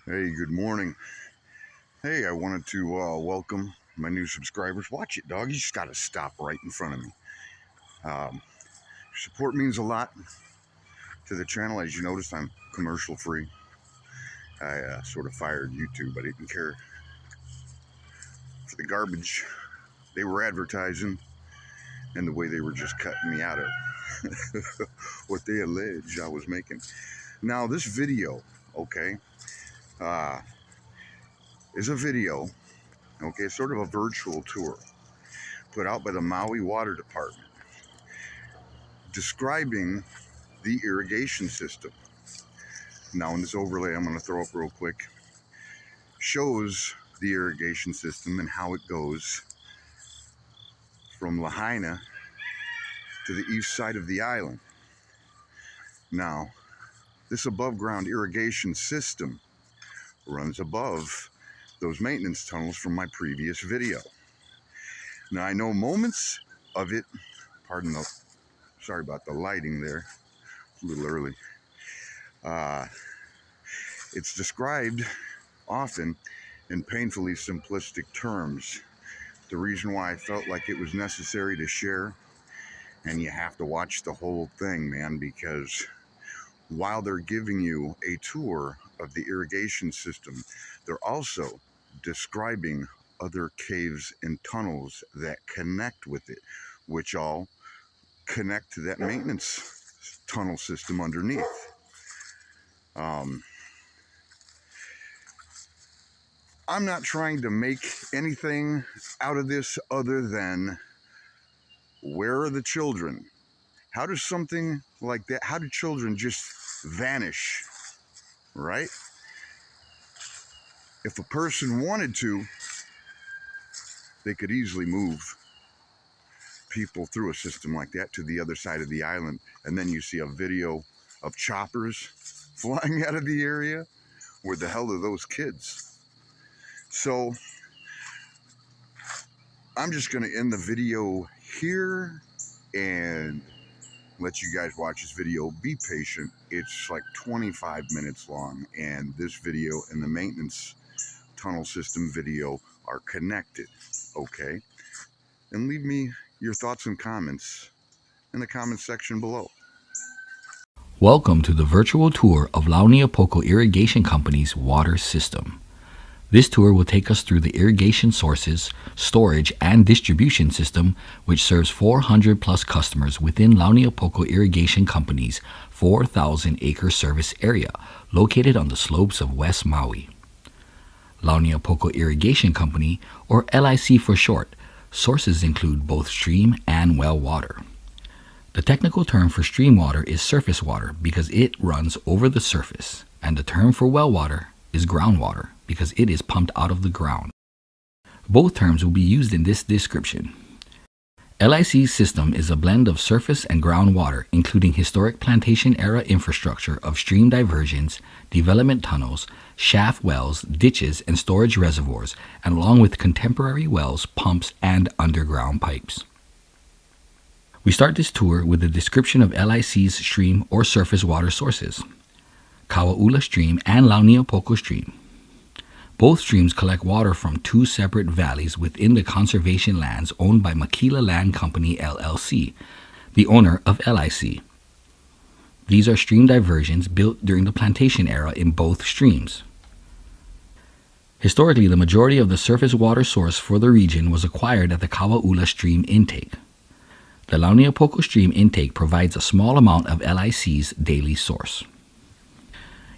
Hey, good morning. Hey, I wanted to welcome my new subscribers. Watch it, dog. You just got to stop right in front of me. Um, Support means a lot to the channel. As you noticed, I'm commercial free. I sort of fired YouTube. I didn't care for the garbage they were advertising and the way they were just cutting me out of what they allege I was making. Now, this video, okay, is a video, okay, sort of a virtual tour put out by the Maui Water Department describing the irrigation system. Now, in this overlay I'm going to throw up real quick, shows the irrigation system and how it goes from Lahaina to the east side of the island. Now, this above ground irrigation system runs above those maintenance tunnels from my previous video. Now, I know moments of it, sorry about the lighting there, a little early. It's described often in painfully simplistic terms. The reason why I felt like it was necessary to share, and you have to watch the whole thing, man, because while they're giving you a tour of the irrigation system, they're also describing other caves and tunnels that connect with it, which all connect to that maintenance tunnel system underneath. I'm not trying to make anything out of this other than, where are the children? How does something like that, how do children just vanish, right? If a person wanted to, they could easily move people through a system like that to the other side of the island, and then you see a video of choppers flying out of the area. Where the hell are those kids? So I'm just going to end the video here and let you guys watch this video. Be patient. It's like 25 minutes long, and this video and the maintenance tunnel system video are connected, okay? And leave me your thoughts and comments in the comment section below. Welcome to the virtual tour of Launiopoko Irrigation Company's water system. This tour will take us through the irrigation sources, storage, and distribution system, which serves 400 plus customers within Launiopoko Irrigation Company's 4,000-acre service area located on the slopes of West Maui. Launiopoko Irrigation Company, or LIC for short, sources include both stream and well water. The technical term for stream water is surface water because it runs over the surface, and the term for well water is groundwater because it is pumped out of the ground. Both terms will be used in this description. LIC's system is a blend of surface and groundwater, including historic plantation-era infrastructure of stream diversions, development tunnels, shaft wells, ditches, and storage reservoirs, and along with contemporary wells, pumps, and underground pipes. We start this tour with a description of LIC's stream or surface water sources: Kauaula Stream and Launiopoko Stream. Both streams collect water from two separate valleys within the conservation lands owned by Makila Land Company LLC, the owner of LIC. These are stream diversions built during the plantation era in both streams. Historically, the majority of the surface water source for the region was acquired at the Kauaula Stream intake. The Launiopoko Stream intake provides a small amount of LIC's daily source.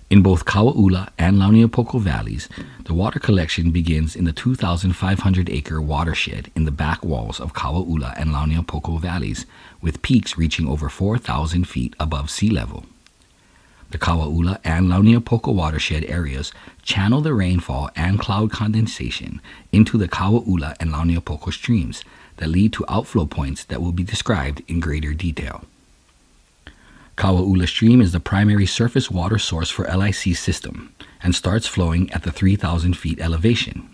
In both Kauaula and Launiopoko valleys, the water collection begins in the 2,500-acre watershed in the back walls of Kauaula and Launiopoko valleys, with peaks reaching over 4,000 feet above sea level. The Kauaula and Launiopoko watershed areas channel the rainfall and cloud condensation into the Kauaula and Launiopoko streams that lead to outflow points that will be described in greater detail. Kauaula Stream is the primary surface water source for LIC's system and starts flowing at the 3,000 feet elevation.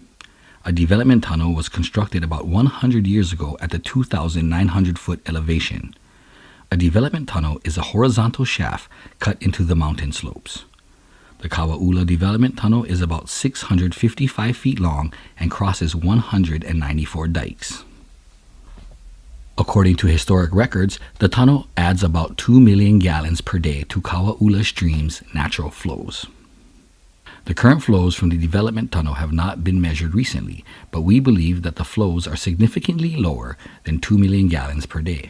A development tunnel was constructed about 100 years ago at the 2,900 foot elevation. A development tunnel is a horizontal shaft cut into the mountain slopes. The Kauaula Development Tunnel is about 655 feet long and crosses 194 dikes. According to historic records, the tunnel adds about 2 million gallons per day to Kauaula Stream's natural flows. The current flows from the development tunnel have not been measured recently, but we believe that the flows are significantly lower than 2 million gallons per day.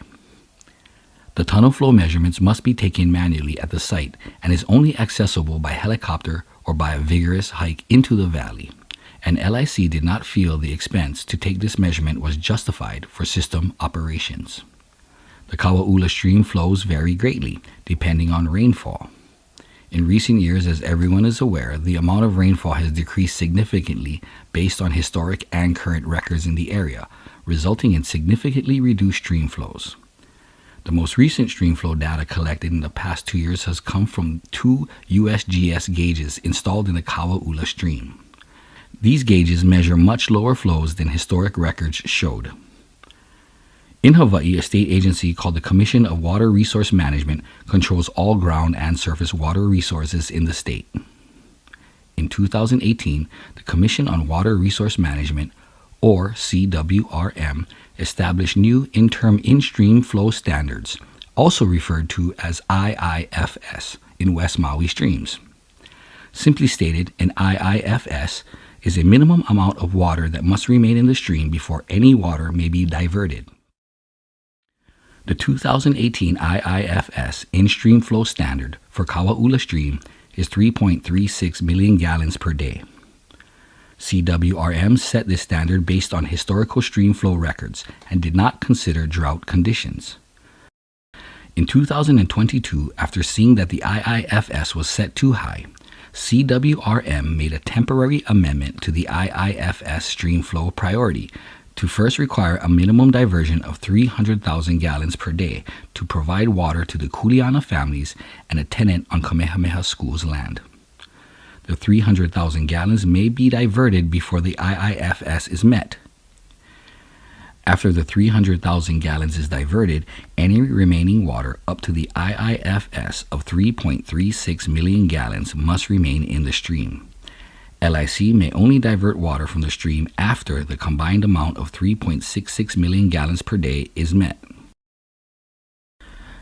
The tunnel flow measurements must be taken manually at the site and is only accessible by helicopter or by a vigorous hike into the valley. And LIC did not feel the expense to take this measurement was justified for system operations. The Kauaula stream flows vary greatly depending on rainfall. In recent years, as everyone is aware, the amount of rainfall has decreased significantly based on historic and current records in the area, resulting in significantly reduced stream flows. The most recent stream flow data collected in the past 2 years has come from 2 USGS gauges installed in the Kauaula stream. These gauges measure much lower flows than historic records showed. In Hawaii, a state agency called the Commission of Water Resource Management controls all ground and surface water resources in the state. In 2018, the Commission on Water Resource Management, or CWRM, established new interim in-stream flow standards, also referred to as IIFS, in West Maui streams. Simply stated, an IIFS is a minimum amount of water that must remain in the stream before any water may be diverted. The 2018 IIFS in-stream flow standard for Kauaula Stream is 3.36 million gallons per day. CWRM set this standard based on historical stream flow records and did not consider drought conditions. In 2022, after seeing that the IIFS was set too high, CWRM made a temporary amendment to the IIFS stream flow priority to first require a minimum diversion of 300,000 gallons per day to provide water to the Kuleana Families and a tenant on Kamehameha School's land. The 300,000 gallons may be diverted before the IIFS is met. After the 300,000 gallons is diverted, any remaining water up to the IIFS of 3.36 million gallons must remain in the stream. LIC may only divert water from the stream after the combined amount of 3.66 million gallons per day is met.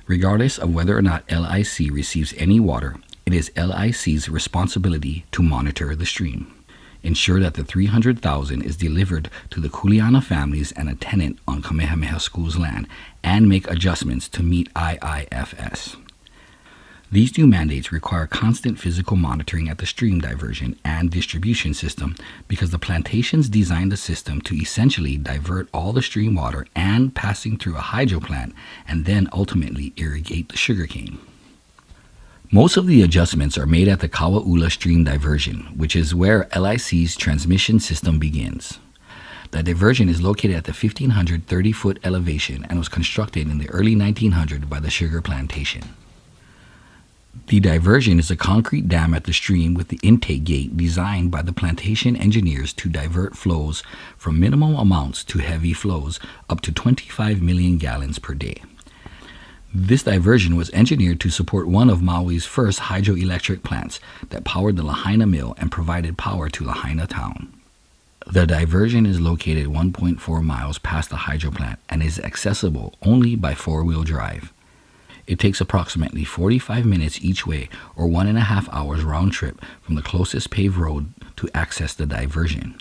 Regardless of whether or not LIC receives any water, it is LIC's responsibility to monitor the stream, ensure that the 300,000 is delivered to the Kuleana Families and a tenant on Kamehameha School's land, and make adjustments to meet IIFS. These new mandates require constant physical monitoring at the stream diversion and distribution system because the plantations designed the system to essentially divert all the stream water and passing through a hydroplant and then ultimately irrigate the sugarcane. Most of the adjustments are made at the Kauaula stream diversion, which is where LIC's transmission system begins. The diversion is located at the 1,500 30-foot elevation and was constructed in the early 1900s by the sugar plantation. The diversion is a concrete dam at the stream with the intake gate designed by the plantation engineers to divert flows from minimal amounts to heavy flows up to 25 million gallons per day. This diversion was engineered to support one of Maui's first hydroelectric plants that powered the Lahaina mill and provided power to Lahaina town. The diversion is located 1.4 miles past the hydroplant and is accessible only by four-wheel drive. It takes approximately 45 minutes each way or 1.5 hours round trip from the closest paved road to access the diversion.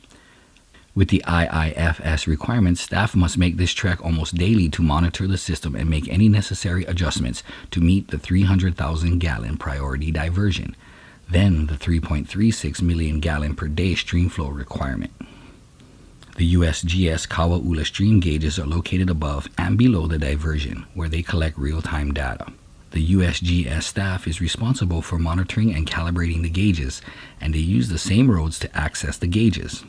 With the IIFS requirements, staff must make this trek almost daily to monitor the system and make any necessary adjustments to meet the 300,000 gallon priority diversion, then the 3.36 million gallon per day stream flow requirement. The USGS Kauaula stream gauges are located above and below the diversion, where they collect real-time data. The USGS staff is responsible for monitoring and calibrating the gauges, and they use the same roads to access the gauges.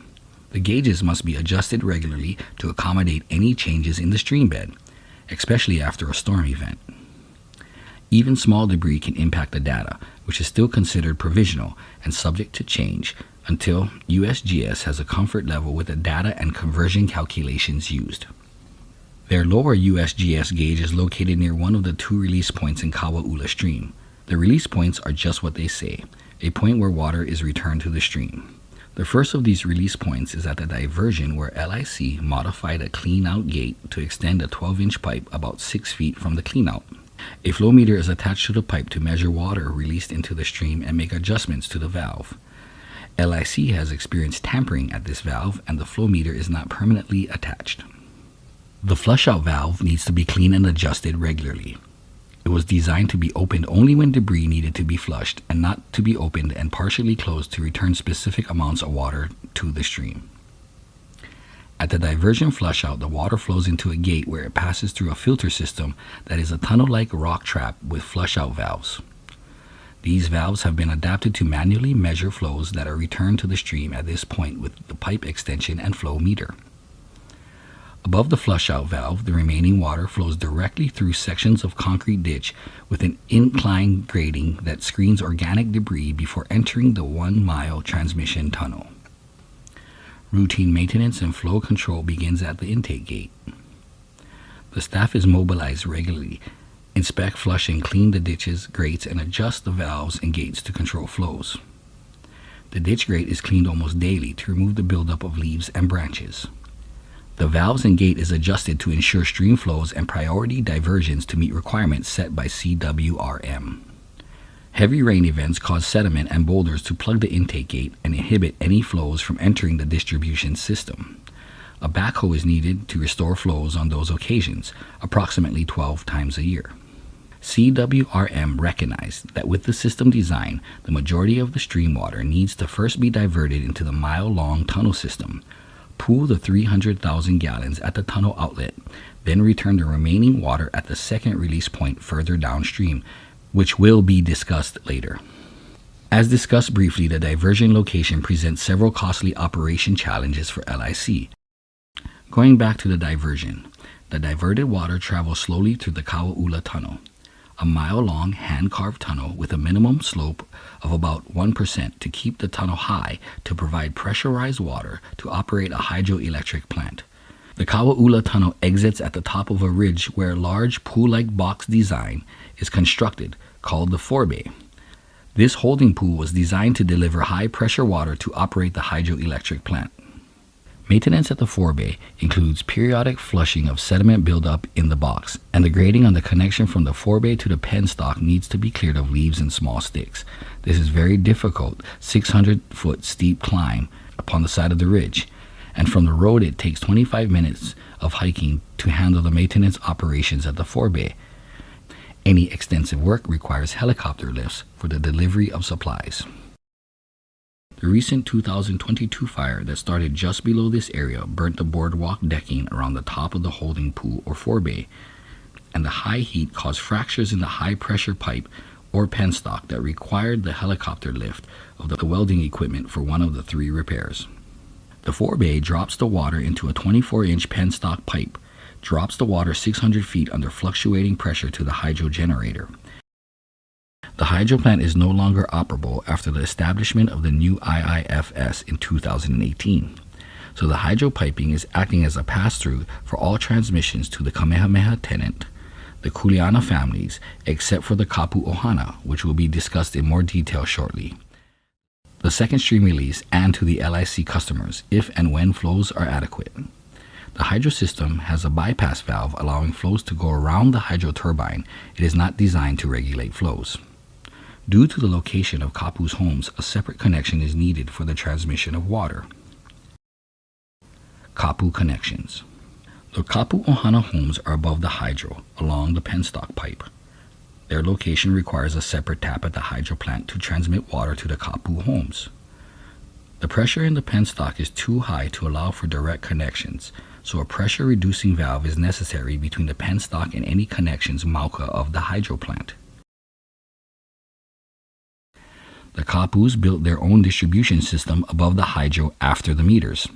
The gauges must be adjusted regularly to accommodate any changes in the stream bed, especially after a storm event. Even small debris can impact the data, which is still considered provisional and subject to change until USGS has a comfort level with the data and conversion calculations used. Their lower USGS gauge is located near one of the 2 release points in Kauaula stream. The release points are just what they say, a point where water is returned to the stream. The first of these release points is at the diversion, where LIC modified a clean-out gate to extend a 12-inch pipe about 6 feet from the clean-out. A flow meter is attached to the pipe to measure water released into the stream and make adjustments to the valve. LIC has experienced tampering at this valve, and the flow meter is not permanently attached. The flush-out valve needs to be cleaned and adjusted regularly. It was designed to be opened only when debris needed to be flushed, and not to be opened and partially closed to return specific amounts of water to the stream. At the diversion flushout, the water flows into a gate where it passes through a filter system that is a tunnel-like rock trap with flushout valves. These valves have been adapted to manually measure flows that are returned to the stream at this point with the pipe extension and flow meter. Above the flushout valve, the remaining water flows directly through sections of concrete ditch with an incline grading that screens organic debris before entering the 1-mile transmission tunnel. Routine maintenance and flow control begins at the intake gate. The staff is mobilized regularly, inspect, flush, and clean the ditches, grates, and adjust the valves and gates to control flows. The ditch grate is cleaned almost daily to remove the buildup of leaves and branches. The valves and gate is adjusted to ensure stream flows and priority diversions to meet requirements set by CWRM. Heavy rain events cause sediment and boulders to plug the intake gate and inhibit any flows from entering the distribution system. A backhoe is needed to restore flows on those occasions, approximately 12 times a year. CWRM recognized that with the system design, the majority of the stream water needs to first be diverted into the mile-long tunnel system, pool the 300,000 gallons at the tunnel outlet, then return the remaining water at the second release point further downstream, which will be discussed later. As discussed briefly, the diversion location presents several costly operation challenges for LIC. Going back to the diversion, the diverted water travels slowly through the Kauaula Tunnel, a mile-long hand-carved tunnel with a minimum slope of about 1% to keep the tunnel high to provide pressurized water to operate a hydroelectric plant. The Kauaula Tunnel exits at the top of a ridge where a large pool-like box design is constructed called the Forebay. This holding pool was designed to deliver high-pressure water to operate the hydroelectric plant. Maintenance at the Forebay includes periodic flushing of sediment buildup in the box, and the grading on the connection from the Forebay to the penstock needs to be cleared of leaves and small sticks. This is very difficult, 600-foot steep climb upon the side of the ridge, and from the road it takes 25 minutes of hiking to handle the maintenance operations at the Forebay. Any extensive work requires helicopter lifts for the delivery of supplies. The recent 2022 fire that started just below this area burnt the boardwalk decking around the top of the holding pool or Forebay, and the high heat caused fractures in the high-pressure pipe or penstock that required the helicopter lift of the welding equipment for one of the 3 repairs. The Forebay drops the water into a 24-inch penstock pipe, drops the water 600 feet under fluctuating pressure to the hydro generator. The hydroplant is no longer operable after the establishment of the new IIFS in 2018. So the hydro piping is acting as a pass-through for all transmissions to the Kamehameha tenant, the Kuleana Families, except for the Kapu Ohana, which will be discussed in more detail shortly. The second stream release, and to the LIC customers, if and when flows are adequate. The hydro system has a bypass valve allowing flows to go around the hydro turbine. It is not designed to regulate flows. Due to the location of Kapu's homes, a separate connection is needed for the transmission of water. Kapu Connections. The Kapu Ohana homes are above the hydro, along the penstock pipe. Their location requires a separate tap at the hydro plant to transmit water to the Kapu homes. The pressure in the penstock is too high to allow for direct connections, so a pressure-reducing valve is necessary between the penstock and any connections mauka of the hydro plant. The Kapus built their own distribution system above the hydro after the meters.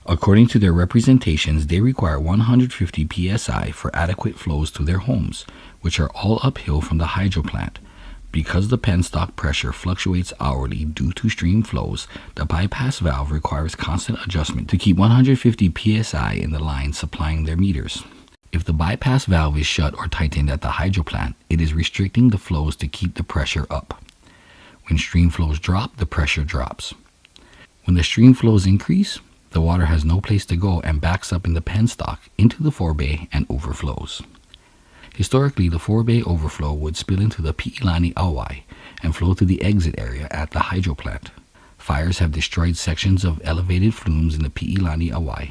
According to their representations, they require 150 psi for adequate flows to their homes, which are all uphill from the hydro plant. Because the penstock pressure fluctuates hourly due to stream flows, the bypass valve requires constant adjustment to keep 150 psi in the line supplying their meters. If the bypass valve is shut or tightened at the hydro plant, it is restricting the flows to keep the pressure up. When stream flows drop, the pressure drops. When the stream flows increase, the water has no place to go and backs up in the penstock into the forebay and overflows. Historically, the forebay overflow would spill into the Pi'ilani Auai and flow to the exit area at the hydroplant. Fires have destroyed sections of elevated flumes in the Pi'ilani Auai,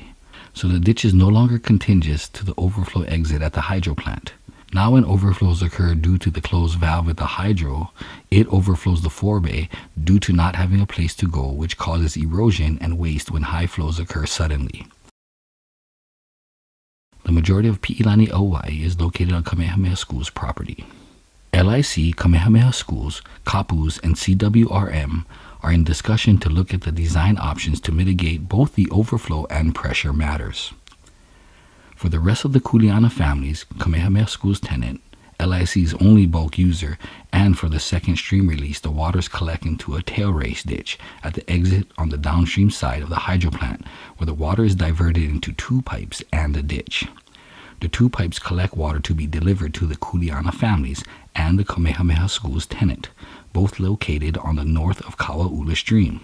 so the ditch is no longer contiguous to the overflow exit at the hydroplant. Now when overflows occur due to the closed valve at the hydro, it overflows the forebay due to not having a place to go, which causes erosion and waste when high flows occur suddenly. The majority of Pi'ilani Auai is located on Kamehameha School's property. LIC, Kamehameha Schools, Kapus, and CWRM are in discussion to look at the design options to mitigate both the overflow and pressure matters. For the rest of the Kuleana Families, Kamehameha School's tenant, LIC's only bulk user, and for the second stream release, the waters collect into a tail race ditch at the exit on the downstream side of the hydroplant, where the water is diverted into two pipes and a ditch. The two pipes collect water to be delivered to the Kuleana Families and the Kamehameha School's tenant, both located on the north of Kauaula Stream.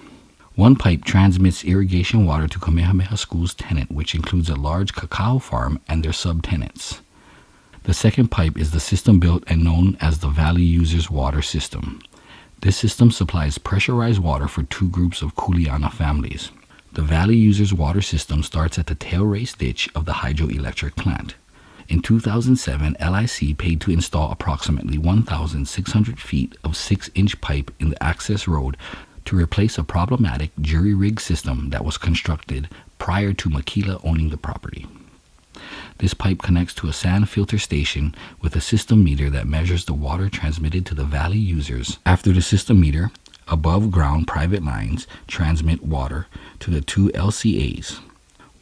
One pipe transmits irrigation water to Kamehameha School's tenant, which includes a large cacao farm and their subtenants. The second pipe is the system built and known as the Valley Users Water System. This system supplies pressurized water for two groups of Kuleana families. The Valley Users Water System starts at the tail race ditch of the hydroelectric plant. In 2007, LIC paid to install approximately 1,600 feet of 6-inch pipe in the access road to replace a problematic jury-rig system that was constructed prior to Makila owning the property. This pipe connects to a sand filter station with a system meter that measures the water transmitted to the valley users. After the system meter, above-ground private lines transmit water to the two LCAs.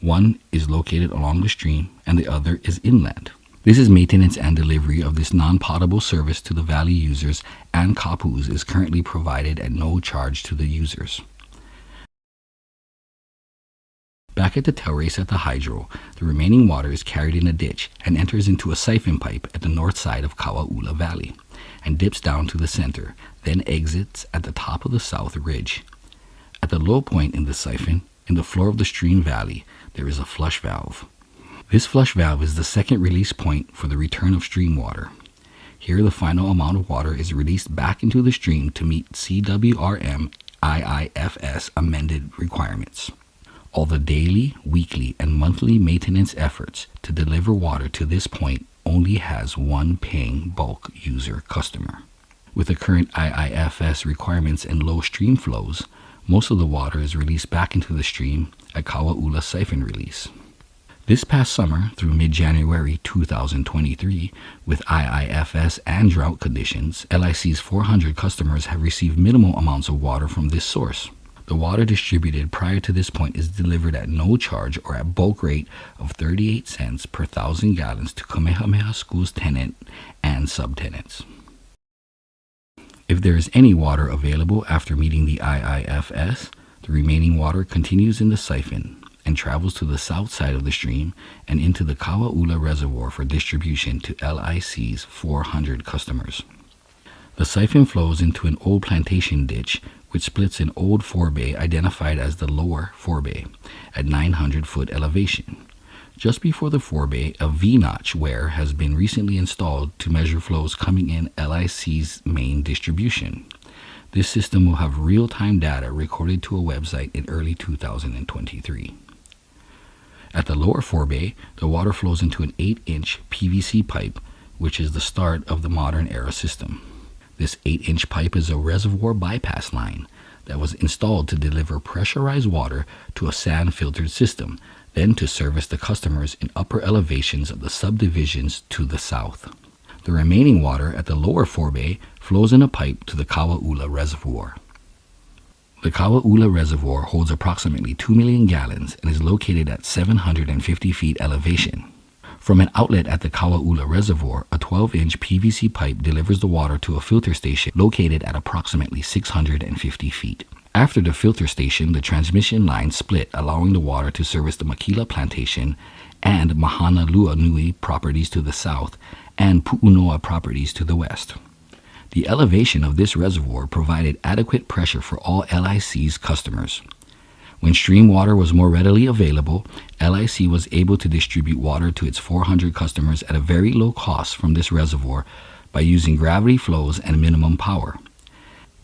One is located along the stream and the other is inland. This is maintenance and delivery of this non-potable service to the valley users, and Kapus is currently provided at no charge to the users. Back at the tail race at the hydro, the remaining water is carried in a ditch and enters into a siphon pipe at the north side of Kauaula Valley and dips down to the center, then exits at the top of the south ridge. At the low point in the siphon, in the floor of the stream valley, there is a flush valve. This flush valve is the second release point for the return of stream water. Here the final amount of water is released back into the stream to meet CWRM IIFS amended requirements. All the daily, weekly, and monthly maintenance efforts to deliver water to this point only has one paying bulk user customer. With the current IIFS requirements and low stream flows, most of the water is released back into the stream at Kauaula siphon release. This past summer through mid-January 2023, with IIFS and drought conditions, LIC's 400 customers have received minimal amounts of water from this source. The water distributed prior to this point is delivered at no charge or at bulk rate of 38 cents per 1,000 gallons to Kamehameha School's tenant and subtenants. If there is any water available after meeting the IIFS, the remaining water continues in the siphon and travels to the south side of the stream and into the Kauaula Reservoir for distribution to LIC's 400 customers. The siphon flows into an old plantation ditch which splits an old forebay identified as the lower forebay at 900-foot elevation. Just before the forebay, a V-notch weir has been recently installed to measure flows coming in LIC's main distribution. This system will have real-time data recorded to a website in early 2023. At the lower forebay, the water flows into an 8-inch PVC pipe, which is the start of the modern era system. This 8-inch pipe is a reservoir bypass line that was installed to deliver pressurized water to a sand-filtered system, then to service the customers in upper elevations of the subdivisions to the south. The remaining water at the lower forebay flows in a pipe to the Kauaula Reservoir. The Kauaula Reservoir holds approximately 2 million gallons and is located at 750 feet elevation. From an outlet at the Kauaula Reservoir, a 12-inch PVC pipe delivers the water to a filter station located at approximately 650 feet. After the filter station, the transmission line split, allowing the water to service the Makila Plantation and Mahanalua Nui properties to the south and Pu'unoa properties to the west. The elevation of this reservoir provided adequate pressure for all LIC's customers. When stream water was more readily available, LIC was able to distribute water to its 400 customers at a very low cost from this reservoir by using gravity flows and minimum power.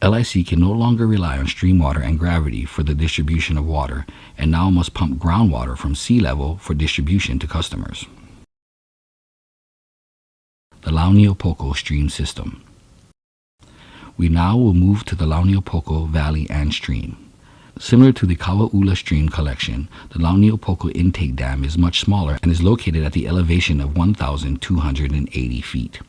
LIC can no longer rely on stream water and gravity for the distribution of water and now must pump groundwater from sea level for distribution to customers. The Launiopoko Stream System. We now will move to the Launiopoko Valley and Stream. Similar to the Kauaula Stream collection, the Launiopoko intake dam is much smaller and is located at the elevation of 1,280 feet.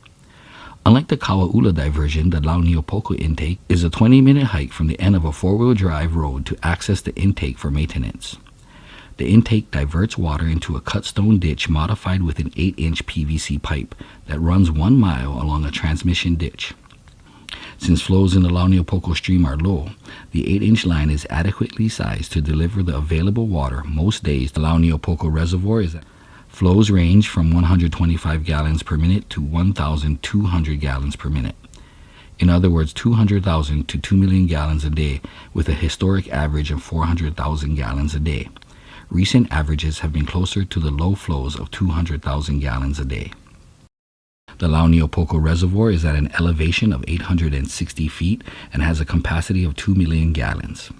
Unlike the Kauaula diversion, the Launiopoko intake is a 20-minute hike from the end of a four-wheel drive road to access the intake for maintenance. The intake diverts water into a cut stone ditch modified with an 8-inch PVC pipe that runs 1 mile along a transmission ditch. Since flows in the Launiopoko stream are low, the 8-inch line is adequately sized to deliver the available water most days. The Launiopoko Reservoir flows range from 125 gallons per minute to 1,200 gallons per minute. In other words, 200,000 to 2 million gallons a day, with a historic average of 400,000 gallons a day. Recent averages have been closer to the low flows of 200,000 gallons a day. The Launiopoko Reservoir is at an elevation of 860 feet and has a capacity of 2 million gallons.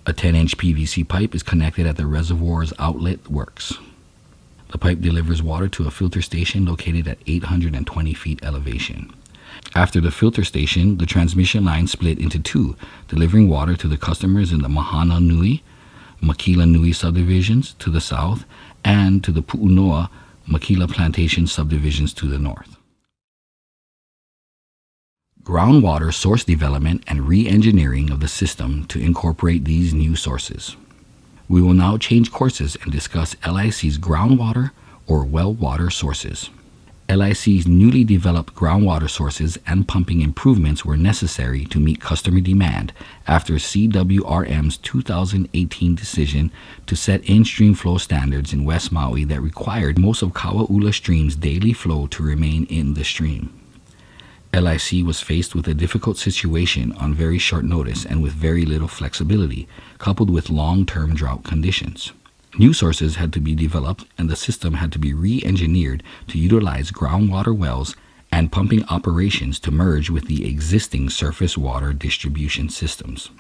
A 10-inch PVC pipe is connected at the reservoir's outlet works. The pipe delivers water to a filter station located at 820 feet elevation. After the filter station, the transmission line split into two, delivering water to the customers in the Mahana Nui, Makila Nui subdivisions to the south, and to the Pu'unoa, Makila Plantation subdivisions to the north. Groundwater source development and re-engineering of the system to incorporate these new sources. We will now change courses and discuss LIC's groundwater or well water sources. LIC's newly developed groundwater sources and pumping improvements were necessary to meet customer demand after CWRM's 2018 decision to set in-stream flow standards in West Maui that required most of Kauaula Stream's daily flow to remain in the stream. LIC was faced with a difficult situation on very short notice and with very little flexibility, coupled with long-term drought conditions. New sources had to be developed and the system had to be re-engineered to utilize groundwater wells and pumping operations to merge with the existing surface water distribution systems.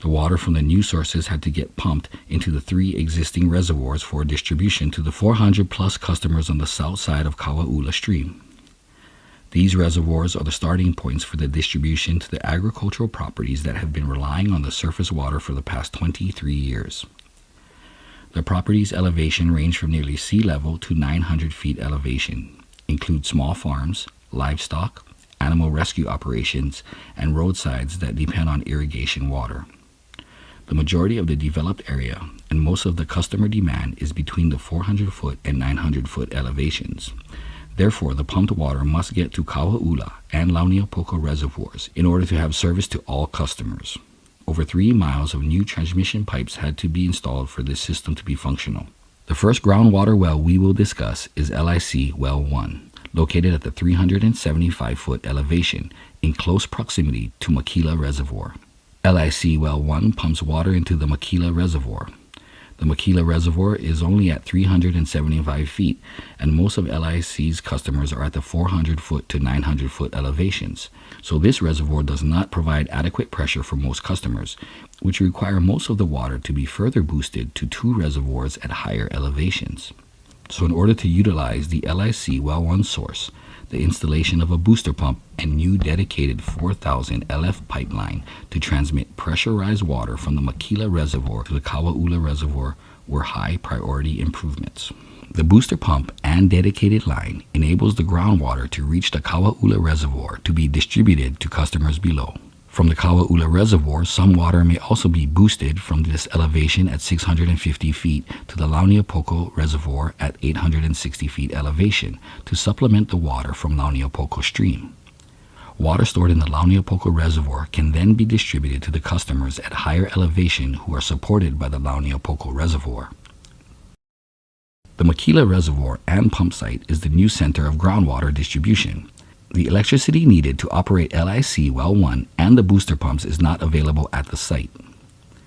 The water from the new sources had to get pumped into the 3 existing reservoirs for distribution to the 400-plus customers on the south side of Kauaula Stream. These reservoirs are the starting points for the distribution to the agricultural properties that have been relying on the surface water for the past 23 years. The property's elevation range from nearly sea level to 900 feet elevation, include small farms, livestock, animal rescue operations, and roadsides that depend on irrigation water. The majority of the developed area and most of the customer demand is between the 400-foot and 900-foot elevations. Therefore, the pumped water must get to Kauaula and Launiopoko reservoirs in order to have service to all customers. Over 3 miles of new transmission pipes had to be installed for this system to be functional. The first groundwater well we will discuss is LIC Well 1, located at the 375-foot elevation in close proximity to Makila Reservoir. LIC Well 1 pumps water into the Makila Reservoir. The Makila Reservoir is only at 375 feet, and most of LIC's customers are at the 400-foot to 900-foot elevations. So this reservoir does not provide adequate pressure for most customers, which require most of the water to be further boosted to 2 reservoirs at higher elevations. So in order to utilize the LIC Well 1 source, the installation of a booster pump and new dedicated 4,000 LF pipeline to transmit pressurized water from the Makila Reservoir to the Kauaula Reservoir were high priority improvements. The booster pump and dedicated line enables the groundwater to reach the Kauaula Reservoir to be distributed to customers below. From the Kauaula Reservoir, some water may also be boosted from this elevation at 650 feet to the Launiopoko Reservoir at 860 feet elevation to supplement the water from Launiopoko Stream. Water stored in the Launiopoko Reservoir can then be distributed to the customers at higher elevation who are supported by the Launiopoko Reservoir. The Makila Reservoir and pump site is the new center of groundwater distribution. The electricity needed to operate LIC Well 1 and the booster pumps is not available at the site.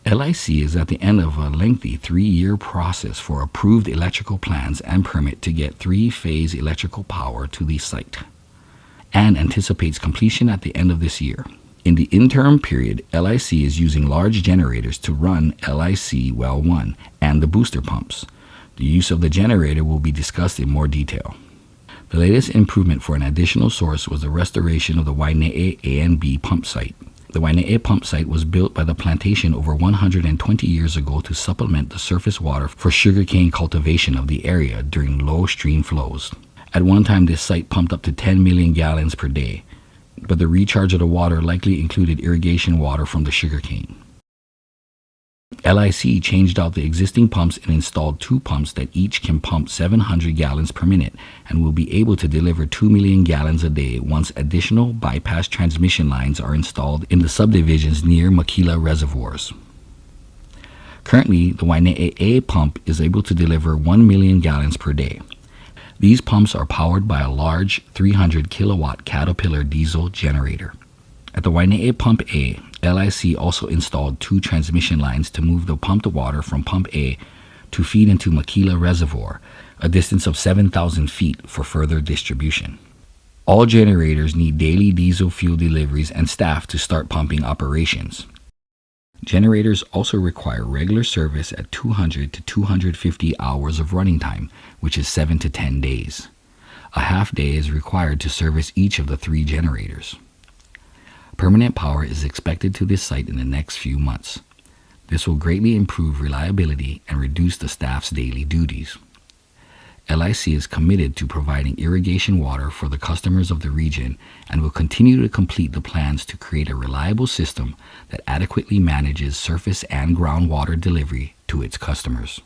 LIC is at the end of a lengthy 3-year process for approved electrical plans and permit to get 3-phase electrical power to the site, and anticipates completion at the end of this year. In the interim period, LIC is using large generators to run LIC Well 1 and the booster pumps. The use of the generator will be discussed in more detail. The latest improvement for an additional source was the restoration of the Waine'e A and B pump site. The Waine'e pump site was built by the plantation over 120 years ago to supplement the surface water for sugarcane cultivation of the area during low stream flows. At one time, this site pumped up to 10 million gallons per day, but the recharge of the water likely included irrigation water from the sugarcane. LIC changed out the existing pumps and installed 2 pumps that each can pump 700 gallons per minute and will be able to deliver 2 million gallons a day once additional bypass transmission lines are installed in the subdivisions near Kauaula Reservoirs. Currently, the Waine'e A pump is able to deliver 1 million gallons per day. These pumps are powered by a large 300 kilowatt Caterpillar diesel generator. At the Waine'e Pump A, LIC also installed 2 transmission lines to move the pumped water from Pump A to feed into Kauaula Reservoir, a distance of 7,000 feet for further distribution. All generators need daily diesel fuel deliveries and staff to start pumping operations. Generators also require regular service at 200 to 250 hours of running time, which is 7 to 10 days. A half day is required to service each of the 3 generators. Permanent power is expected to this site in the next few months. This will greatly improve reliability and reduce the staff's daily duties. LIC is committed to providing irrigation water for the customers of the region and will continue to complete the plans to create a reliable system that adequately manages surface and groundwater delivery to its customers.